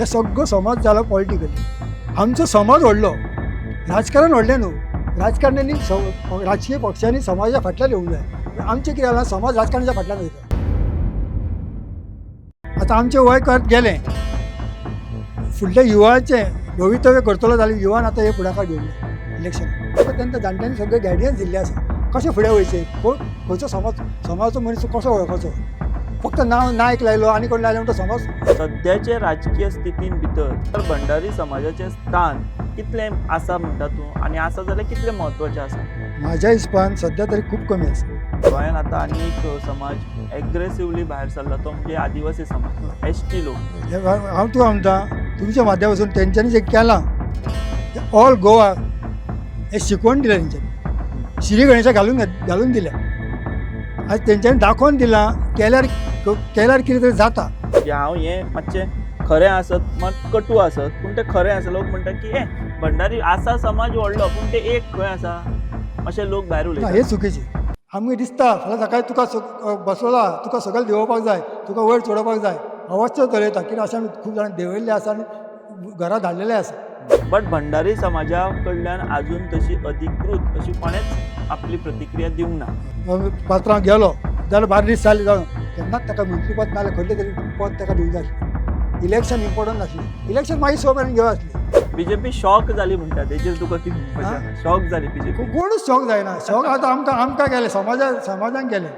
हे सगळं समाज झाला पॉलिटिकली. आमचो समाज व्हडलो, राजकारण व्हडलें न्हू. राजकारण्यांनी राजकीय पक्षांनी समाजा फाटल्यान येवंक जाय. आमचें कितें जालां, समाज राजकारणाच्या फाटल्यान वयता. आतां आमचें वय करत गेलें, फुडल्या युवाचें भवितव्य करतलो जाल्यार युवान आतां हे फुडाकार घेवंक जाय इलेक्शन. तेन्ना जाणट्यांनी सगळें गायडन्स दिल्लें आसा कशें फुडें वयचें, खंयचो समाजाचो मनीस कसो वळखचो. फक्त नायक लायलो आनी कोण लायलो म्हणटा समाज. सद्याचे राजकीय स्थितीन भितर तर भंडारी समाजाचें स्थान कितलें आसा म्हणटा तूं, आनी आसा जाल्यार कितलें म्हत्वाचें आसा? म्हाज्या हिसपान सद्या तरी खूब कमी आसा. गोंयांत आतां आनी एक समाज एग्रेसिवली भायर सरला, तो म्हणजे आदिवासी समाज, एसटी लोक. हांव तुका म्हणटा, तुमच्या माध्यमातून तेंच्यांनी जें केलां ऑल गोवा हें शिकवण दिलें तेंच्यांनी. श्री गणेशा घालून दिल्या. आयज तेंच्यांनी दाखोवन दिलां केल्यार कितें तरी जाता. की हांव हें मातशें खरें आसत मात कटू आसत, पूण तें खरें आसा. लोक म्हणटा की भंडारी आसा समाज व्हडलो, पूण ते एक खंय आसा अशें लोक भायर उलयता. हें चुकीचें. आमकां दिसता फाल्यां सकाळीं तुका बसला, तुका सकयल देंवोवपाक जाय, तुका वयर चडोवपाक जाय, अवश्य चलयता. कित्याक अशें आमी खूब जाण देंवयल्ले आसा आनी घरा धाडलेले आसा. बट भंडारी समाजा कडल्यान आजून तशी अधिकृत अशी कोणेच आपली प्रतिक्रिया दिवंक ना. पात्रांव गेलो जाल्यार 12 दीस जाले जावन तेन्नाच ताका मंत्रीपद नाल्यार खंयचें तरी पद ताका दिवंक जाय आसलें. इलेक्शन इम्पॉर्टंट नासलें. इलेक्शन मागीर 100 पर्यंत घेवं आसलें. बीजेपी शॉक जाली म्हणटा, तेजेर तुका कितें म्हणपाचें? शॉक जाली बीजेपी. कोणूच शॉक जायना. शॉक आतां आमकां गेले, समाजाक गेले.